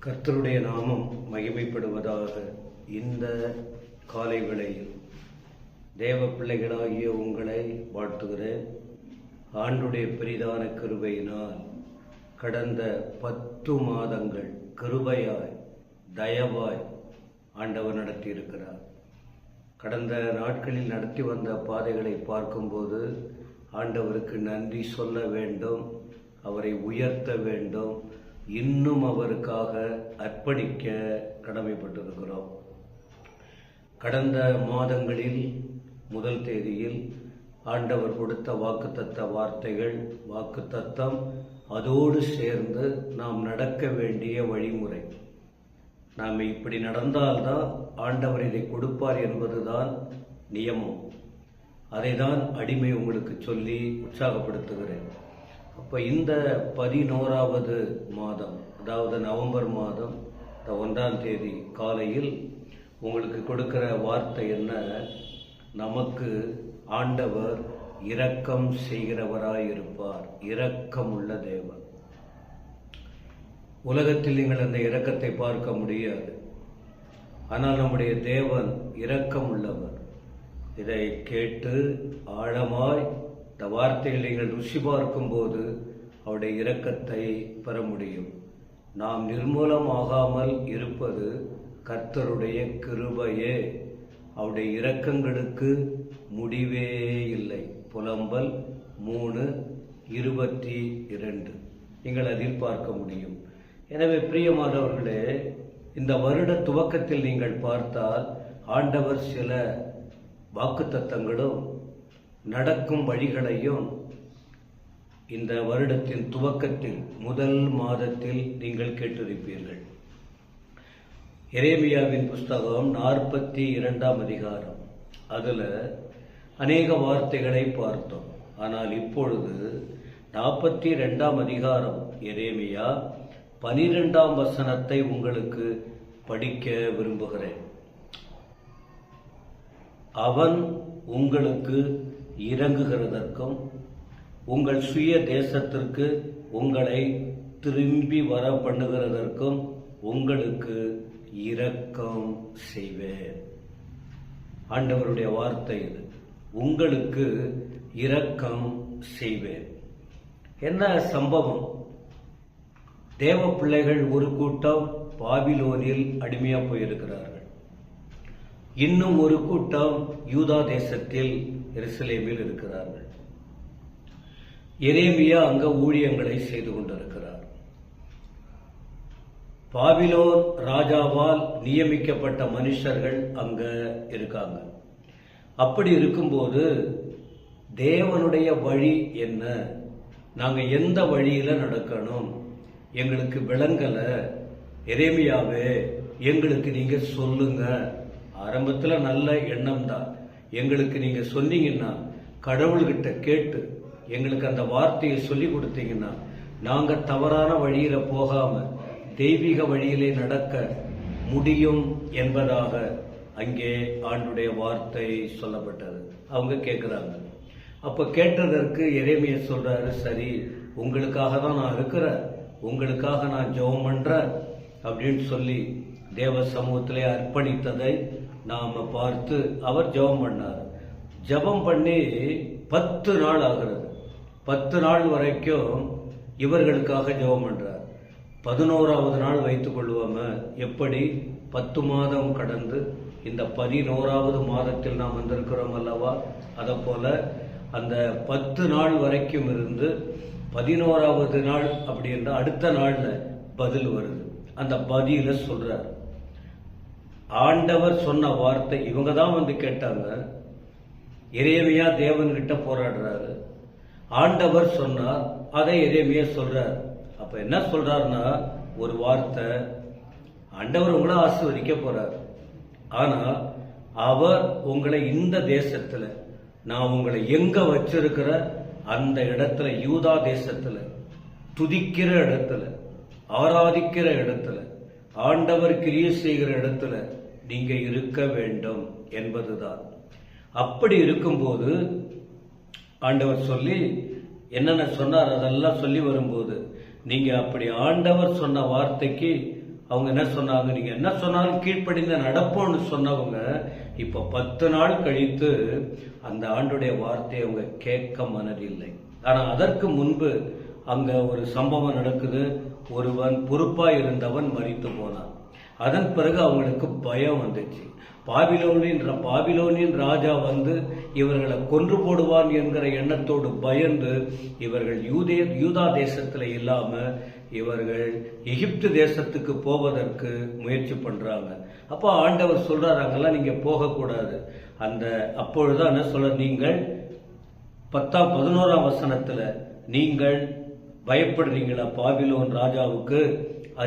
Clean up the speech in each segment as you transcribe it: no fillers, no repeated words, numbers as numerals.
கர்த்தருடைய நாமம் மகிமைப்படுவதாக. இந்த காலை வேளையில் தேவ பிள்ளைகளாகிய உங்களை வாழ்த்துகிறேன். ஆண்டுடைய பெரிதான கிருபையினால் கடந்த 10 மாதங்கள் கிருபையாய் தயவாய் ஆண்டவர் நடத்தியிருக்கிறார். கடந்த நாட்களில் நடத்தி வந்த பாதைகளை பார்க்கும்போது ஆண்டவருக்கு நன்றி சொல்ல வேண்டும், அவரை உயர்த்த வேண்டும், இன்னும் அவருக்காக அர்ப்பணிக்க கடமைப்பட்டிருக்கிறோம். கடந்த மாதங்களில் முதல் தேதியில் ஆண்டவர் கொடுத்த வாக்குத்தத்த வார்த்தைகள், வாக்குத்தத்தம், அதோடு சேர்ந்து நாம் நடக்க வேண்டிய வழிமுறை. நாம் இப்படி நடந்தால்தான் ஆண்டவர் இதை கொடுப்பார் என்பதுதான் நியமம். அதை தான் அடிமை உங்களுக்கு சொல்லி உற்சாகப்படுத்துகிறேன். அப்போ இந்த 11வது மாதம், அதாவது நவம்பர் மாதம் 1ஆம் தேதி காலையில் உங்களுக்கு கொடுக்கிற வார்த்தை என்ன? நமக்கு ஆண்டவர் இரக்கம் செய்கிறவராயிருப்பார். இரக்கம் உள்ள தேவன். உலகத்தில் நீங்கள் அந்த இரக்கத்தை பார்க்க முடியாது. ஆனால் நம்முடைய தேவன் இரக்கம் உள்ளவர். இதை கேட்டு ஆழமாய் இந்த வார்த்தைகளை நீங்கள் ருசி பார்க்கும்போது அவருடைய இரக்கத்தை பெற முடியும். நாம் நிர்மூலமாகாமல் இருப்பது கர்த்தருடைய கிருபையே. அவருடைய இரக்கங்களுக்கு முடிவே இல்லை. புலம்பல் 3:22 நீங்கள் அதில் பார்க்க முடியும். எனவே பிரியமானவர்களே, இந்த வருட துவக்கத்தில் நீங்கள் பார்த்தால் ஆண்டவர் சில வாக்குத்தத்தங்களும் நடக்கும் வழிகளையும் இந்த வருடத்தின் துவக்கத்தில் முதல் மாதத்தில் நீங்கள் கேட்டிருப்பீர்கள். எரேமியாவின் புஸ்தகம் 42ஆம் அதிகாரம், அதில் அநேக வார்த்தைகளை பார்த்தோம். ஆனால் இப்பொழுது 42ஆம் அதிகாரம் எரேமியா 12ஆம் வசனத்தை உங்களுக்கு படிக்க விரும்புகிறேன். அவன் உங்களுக்கு இறங்குகிறதற்கும் உங்கள் சுய தேசத்திற்கு உங்களை திரும்பி வர பண்ணுகிறதற்கும் உங்களுக்கு இரக்கம் செய்வேன். ஆண்டவருடைய வார்த்தை இது. உங்களுக்கு இரக்கம் செய்வேன். என்ன சம்பவம்? தேவ பிள்ளைகள் ஒரு கூட்டம் பாபிலோனில் அடிமையா போயிருக்கிறார்கள். இன்னும் ஒரு கூட்டம் யூதா தேசத்தில் எருசலேமில் இருக்கிறார்கள். எரேமியா அங்க ஊழியங்களை செய்து கொண்டிருக்கிறார். பாபிலோன் ராஜாவால் நியமிக்கப்பட்ட மனுஷர்கள் அங்க இருக்காங்க. அப்படி இருக்கும்போது தேவனுடைய வழி என்ன? நாங்க எந்த வழியில நடக்கணும்? எங்களுக்கு விளங்கல. எரேமியாவே, எங்களுக்கு நீங்க சொல்லுங்க. ஆரம்பத்துல நல்ல எண்ணம் தான். எங்களுக்கு நீங்க சொன்னீங்கன்னா, கடவுள்கிட்ட கேட்டு எங்களுக்கு அந்த வார்த்தையை சொல்லி கொடுத்தீங்கன்னா, நாங்க தவறான வழியில போகாம தெய்வீக வழியிலே நடக்க முடியும் என்பதாக அங்கே ஆண்டுடைய வார்த்தை சொல்லப்பட்டது. அவங்க கேட்கிறாங்க. அப்ப கேட்டதற்கு எரேமியா சொல்றாரு, சரி, உங்களுக்காக தான் நான் இருக்கிறேன், உங்களுக்காக நான் ஜெபம் பண்றேன் அப்படின்னு சொல்லி தேவ சமூகத்திலே அர்ப்பணித்ததை நாம பார்த்து அவர் ஜெபம் பண்ணார். ஜெபம் பண்ணி 10 நாள் ஆகிறது. 10 நாள் வரைக்கும் இவர்களுக்காக ஜெபம் பண்றார். 11வது நாள் வைத்துக் கொள்வோமே, எப்படி 10 மாதம் கடந்து இந்த 11வது மாதத்தில் நாம் வந்திருக்கிறோம் அல்லவா? அதை போல அந்த 10 நாள் வரைக்கும் இருந்து 11வது நாள் அப்படின்ற அடுத்த நாள்ல பதில் வருது. அந்த பதில சொல்றார். ஆண்டவர் சொன்ன வார்த்தை இவங்க தான் வந்து கேட்டாங்க. எரேமியா தேவன்கிட்ட போராடுறாரு. ஆண்டவர் சொன்னார், அதை எரேமியா சொல்றார். அப்ப என்ன சொல்றாருன்னா, ஒரு வார்த்தை, ஆண்டவர் உங்களை ஆசீர்வதிக்க போறார். ஆனா அவர் உங்களை இந்த தேசத்துல, நான் உங்களை எங்க வச்சிருக்கிற அந்த இடத்துல, யூதா தேசத்துல, துதிக்கிற இடத்துல, ஆராதிக்கிற இடத்துல, ஆண்டவர் கிரியை செய்கிற இடத்துல நீங்க இருக்க வேண்டும் என்பதுதான். அப்படி இருக்கும்போது ஆண்டவர் சொல்லி என்னென்ன சொன்னார் அதெல்லாம் சொல்லி வரும்போது, நீங்க அப்படி ஆண்டவர் சொன்ன வார்த்தைக்கு அவங்க என்ன சொன்னாங்க, நீங்க என்ன சொன்னாலும் கீழ்ப்படிந்த நடப்போம்னு சொன்னவங்க இப்ப 10 நாள் கழித்து அந்த ஆண்டுடைய வார்த்தையை அவங்க கேட்க மனதில்லை. ஆனா அதற்கு முன்பு அங்க ஒரு சம்பவம் நடக்குது. ஒருவன் பொறுப்பா இருந்தவன் மரித்து போனான். அதன் பிறகு அவங்களுக்கு பயம் வந்துச்சு. பாபிலோனின் ராஜா வந்து இவர்களை கொன்று போடுவான் என்கிற எண்ணத்தோடு பயந்து இவர்கள் யூதா தேசத்துல இல்லாம இவர்கள் எகிப்து தேசத்துக்கு போவதற்கு முயற்சி பண்றாங்க. அப்ப ஆண்டவர் சொல்றாரு, அங்கெல்லாம் நீங்க போகக்கூடாது. அப்பொழுதுதான் என்ன சொல்ற, நீங்கள் 11ஆம் வசனத்துல நீங்கள் பயப்படுறீங்களா பாபிலோன் ராஜாவுக்கு,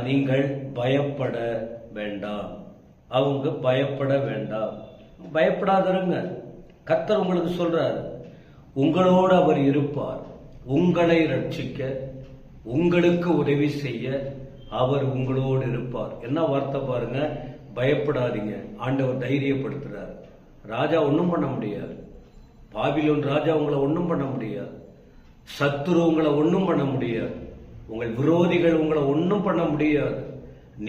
நீங்கள் பயப்பட வேண்டாம். அவங்க பயப்பட வேண்டாம், பயப்படாதருங்க. கர்த்தர் உங்களுக்கு சொல்றாரு, உங்களோடு அவர் இருப்பார், உங்களை ரட்சிக்க, உங்களுக்கு உதவி செய்ய அவர் உங்களோடு இருப்பார். என்ன வார்த்தை பாருங்க, பயப்படாதீங்க. ஆண்டவர் தைரியப்படுத்துறார். ராஜா ஒன்றும் பண்ண முடியாது, பாபிலோன் ராஜா உங்களை ஒன்றும் பண்ண முடியாது, சத்துரு உங்களை ஒன்றும் பண்ண முடியாது, உங்கள் விரோதிகள் உங்களை ஒன்றும் பண்ண முடியாது.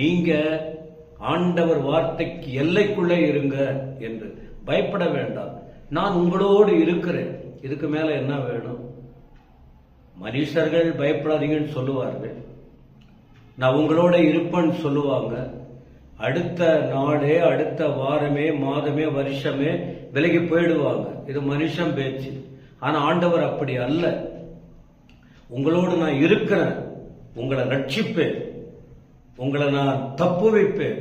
நீங்க ஆண்டவர் வார்த்தைக்கு எல்லைக்குள்ளே இருங்க என்று பயப்பட வேண்டாம். நான் உங்களோடு இருக்கிறேன். இதுக்கு மேல என்ன வேணும்? மனுஷர்கள் பயப்படாதீங்கன்னு சொல்லுவார்கள், நான் உங்களோட இருப்பேன்னு சொல்லுவாங்க. அடுத்த நாளே, அடுத்த வாரமே, மாதமே, வருஷமே விலகி போயிடுவாங்க. இது மனுஷன் பேச்சு. ஆனா ஆண்டவர் அப்படி அல்ல. உங்களோடு நான் இருக்கிறேன், உங்களை ரட்சிப்பேன், உங்களை நான் தப்பு வைப்பேன்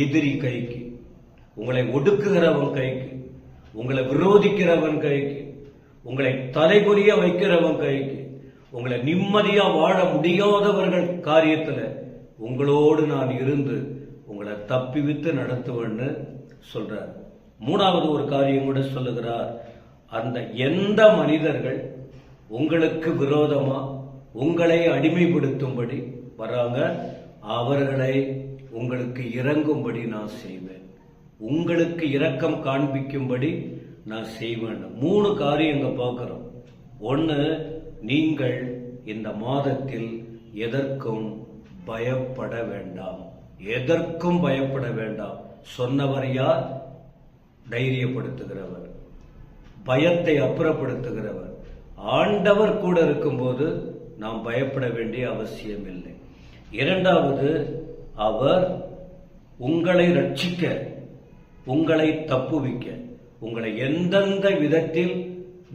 எதிரி கைக்கு, உங்களை ஒடுக்குகிறவன் கைக்கு, உங்களை விரோதிக்கிறவன் கைக்கு, உங்களை தலைகுனிய வைக்கிறவன் கைக்கு, உங்களை நிம்மதியா வாழ முடியாதவர்கள் காரியத்துல உங்களோடு நான் இருந்து உங்களை தப்பிவித்து நடத்துவேன்னு சொல்றார். 3வது ஒரு காரியம் கூட சொல்லுகிறார், அந்த எந்த மனிதர்கள் உங்களுக்கு விரோதமா உங்களை அடிமைப்படுத்தும்படி வராங்க, அவர்களை உங்களுக்கு இறங்கும்படி நான் செய்வேன், உங்களுக்கு இரக்கம் காண்பிக்கும்படி நான் செய்வேன். 3 காரியங்க பார்க்கிறோம். 1, நீங்கள் இந்த மாதத்தில் எதற்கும் பயப்பட வேண்டாம், எதற்கும் பயப்பட வேண்டாம். சொன்னவர் யார்? தைரியப்படுத்துகிறவர், பயத்தை அப்புறப்படுத்துகிறவர். ஆண்டவர் கூட இருக்கும்போது நாம் பயப்பட வேண்டிய அவசியம் இல்லை. 2வது, அவர் உங்களை ரட்சிக்க, உங்களை தப்புவிக்க, உங்களை எந்தெந்த விதத்தில்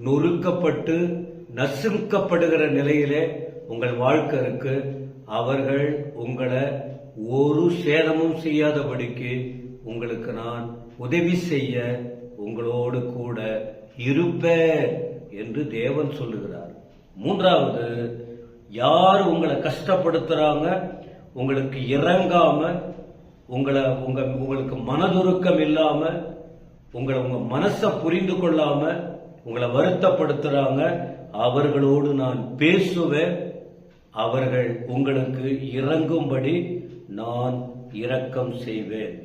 நொறுக்கப்பட்டு நசுக்கப்படுகிற நிலையிலே உங்கள் வாழ்க்கை இருக்கு, அவர்கள் உங்களை ஒரு சேதமும் செய்யாதபடிக்கு உங்களுக்கு நான் உதவி செய்ய உங்களோடு கூட இருப்பேன் என்று தேவன் சொல்லுகிறார். 3வது, யார் உங்களை கஷ்டப்படுத்துறாங்க, உங்களுக்கு இறங்காம, உங்களுக்கு மனதுருக்கம் இல்லாம, உங்க மனசை புரிந்து கொள்ளாம உங்களை வருத்தப்படுத்துறாங்க, அவர்களோடு நான் பேசுவேன், அவர்கள் உங்களுக்கு இறங்கும்படி நான் இரக்கம் செய்வேன்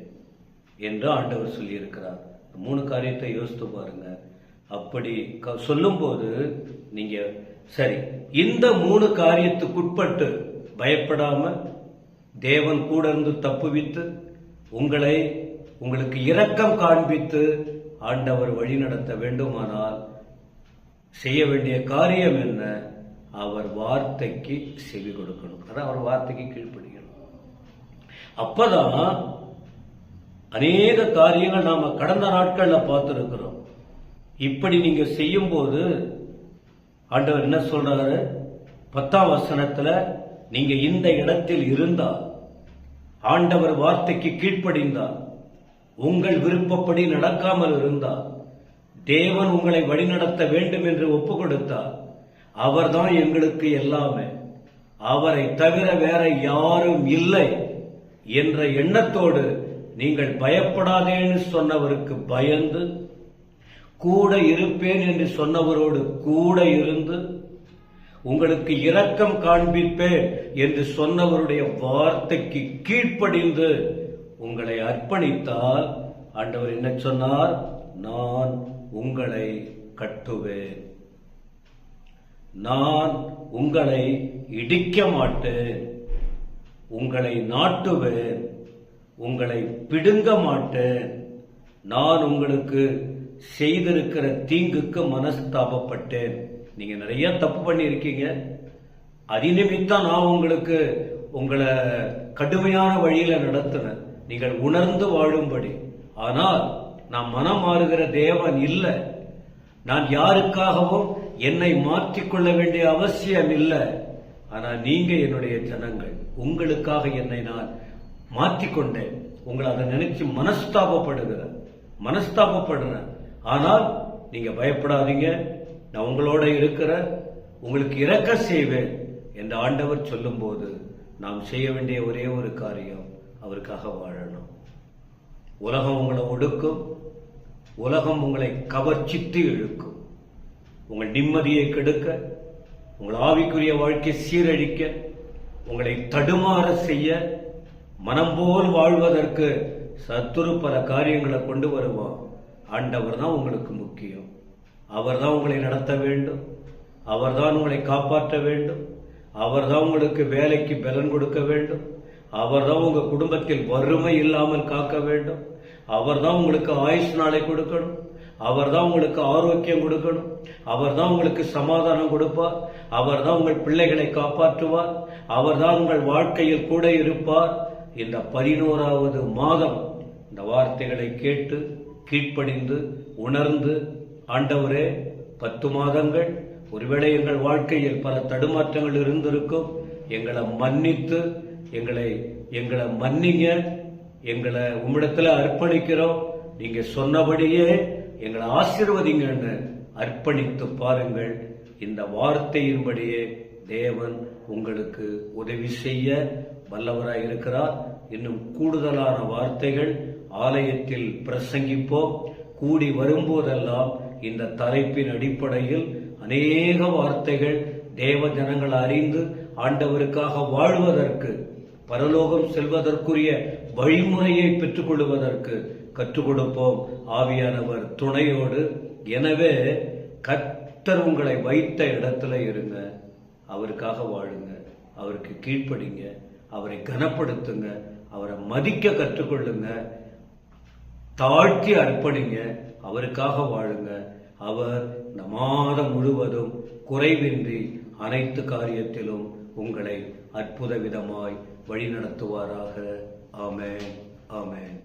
என்று ஆண்டவர் சொல்லியிருக்கிறார். 3 காரியத்தை யோசித்து பாருங்க. அப்படி சொல்லும் போது நீங்க சரி, இந்த 3 காரியத்துக்குட்பட்டு பயப்படாம தேவன் கூட இருந்து தப்புவித்து உங்களுக்கு இரக்கம் காண்பித்து ஆண்டவர் வழி நடத்த வேண்டுமானால் செய்ய வேண்டிய காரியம் என்ன? அவர் வார்த்தைக்கு செவி கொடுக்கணும், அவர் வார்த்தைக்கு கீழ்ப்படிக்கணும். அப்பதான் அநேக காரியங்கள் நாம கடந்த நாட்கள்ல பார்த்திருக்கிறோம். இப்படி நீங்க செய்யும் போது ஆண்டவர் என்ன சொல்றாரு? 10ஆம் வசனத்துல, நீங்க இந்த இடத்தில் இருந்தால், ஆண்டவர் வார்த்தைக்கு கீழ்ப்படிந்தால், உங்கள் விருப்பப்படி நடக்காமல் இருந்தால், தேவன் உங்களை வழிநடத்த வேண்டும் என்று ஒப்பு கொடுத்தார், அவர்தான் எங்களுக்கு எல்லாமே, அவரை தவிர வேற யாரும் இல்லை என்ற எண்ணத்தோடு நீங்கள் பயப்படாதேன்னு சொன்னவருக்கு பயந்து, கூட இருப்பேன் என்று சொன்னவரோடு கூட இருந்து, உங்களுக்கு இரக்கம் காண்பிப்பேன் என்று சொன்னவருடைய வார்த்தைக்கு கீழ்ப்படிந்து உங்களை அர்ப்பணித்தால், ஆண்டவர் என்ன சொன்னார்? நான் உங்களை கட்டுவேன், நான் உங்களை இடிக்க மாட்டேன், உங்களை நாட்டுவேன், உங்களை பிடுங்க மாட்டேன். நான் உங்களுக்கு செய்திருக்கிற தீங்குக்கு மனஸ்தாபப்பட்டேன். நீங்க நிறைய தப்பு பண்ணியிருக்கீங்க, அதிநிமித்தம் நான் உங்களுக்கு உங்களை கடுமையான வழியில நடத்தினேன், நீங்கள் உணர்ந்து வாழும்படி. ஆனால் நான் மனம் மாறுகிற தேவன் இல்லை. நான் யாருக்காகவும் என்னை மாற்றிக்கொள்ள வேண்டிய அவசியம் இல்லை. ஆனா நீங்க என்னுடைய ஜனங்கள், உங்களுக்காக என்னை நான் மாற்றிக்கொண்டேன். உங்களை அதை நினைச்சு மனஸ்தாபப்படுறேன். ஆனால் நீங்க பயப்படாதீங்க, நான் உங்களோட இருக்கிற, உங்களுக்கு இரக்க செய்வேன் என்று ஆண்டவர் சொல்லும் போது நாம் செய்ய வேண்டிய ஒரே ஒரு காரியம், அவருக்காக வாழணும். உலகம் உங்களை ஒடுக்கும், உலகம் உங்களை கவர்ச்சித்து இழுக்கும், உங்கள் நிம்மதியை கெடுக்க, உங்கள் ஆவிக்குரிய வாழ்க்கை சீரழிக்க, உங்களை தடுமாற செய்ய, மனம் போல் வாழ்வதற்கு சத்துரு பல காரியங்களை கொண்டு வருவான். ஆண்டவர் தான் உங்களுக்கு முக்கியம். அவர் தான் உங்களை நடத்த வேண்டும், அவர் தான் உங்களை காப்பாற்ற வேண்டும், அவர் தான் உங்களுக்கு வேலைக்கு பலன் கொடுக்க வேண்டும், அவர் தான் உங்க குடும்பத்தில் வறுமை இல்லாமல் காக்க வேண்டும், அவர் தான் உங்களுக்கு ஆயுஷ் நாளை கொடுக்கணும், அவர் தான் உங்களுக்கு ஆரோக்கியம் கொடுக்கணும், அவர் தான் உங்களுக்கு சமாதானம் கொடுப்பார், அவர் தான் உங்கள் பிள்ளைகளை காப்பாற்றுவார், அவர் தான் உங்கள் வாழ்க்கையில் கூட இருப்பார். இந்த 11வது மாதம் இந்த வார்த்தைகளை கேட்டு கீழ்ப்படிந்து உணர்ந்து, ஆண்டவரே 10 மாதங்கள் ஒருவேளை எங்கள் வாழ்க்கையில் பல தடுமாற்றங்கள் இருந்திருக்கும், எங்களை மன்னித்து எங்களை மன்னிங்க, எங்களை உம்மிடத்துல அர்ப்பணிக்கிறோம், நீங்க சொன்னபடியே எங்களை ஆசீர்வதிங்கன்னு அர்ப்பணித்து பாருங்கள். இந்த வார்த்தையின்படியே தேவன் உங்களுக்கு உதவி செய்ய வல்லவராய் இருக்கிறார். இன்னும் கூடுதலான வார்த்தைகள் ஆலயத்தில் பிரசங்கிப்போம். கூடி வரும்போதெல்லாம் இந்த தலைப்பின் அடிப்படையில் அநேக வார்த்தைகள் தேவ ஜனங்கள் அறிந்து ஆண்டவருக்காக வாழ்வதற்கு, பரலோகம் செல்வதற்குரிய வழிமுறையை பெற்றுக் கொள்வதற்கு கற்றுக் கொடுப்போம், ஆவியானவர் துணையோடு. எனவே கர்த்தர் உங்களை வைத்த இடத்துல இருங்க, அவருக்காக வாழுங்க, அவருக்கு கீழ்ப்படிங்க, அவரை கனப்படுத்துங்க, அவரை மதிக்க கற்றுக்கொள்ளுங்க, தாழ்த்தி அர்ப்பணிங்க, அவருக்காக வாழுங்க. அவர் இந்த மாதம் முழுவதும் குறைவின்றி அனைத்து காரியத்திலும் உங்களை அற்புத விதமாய் வழிநடத்துவாராக. ஆமென், ஆமென்.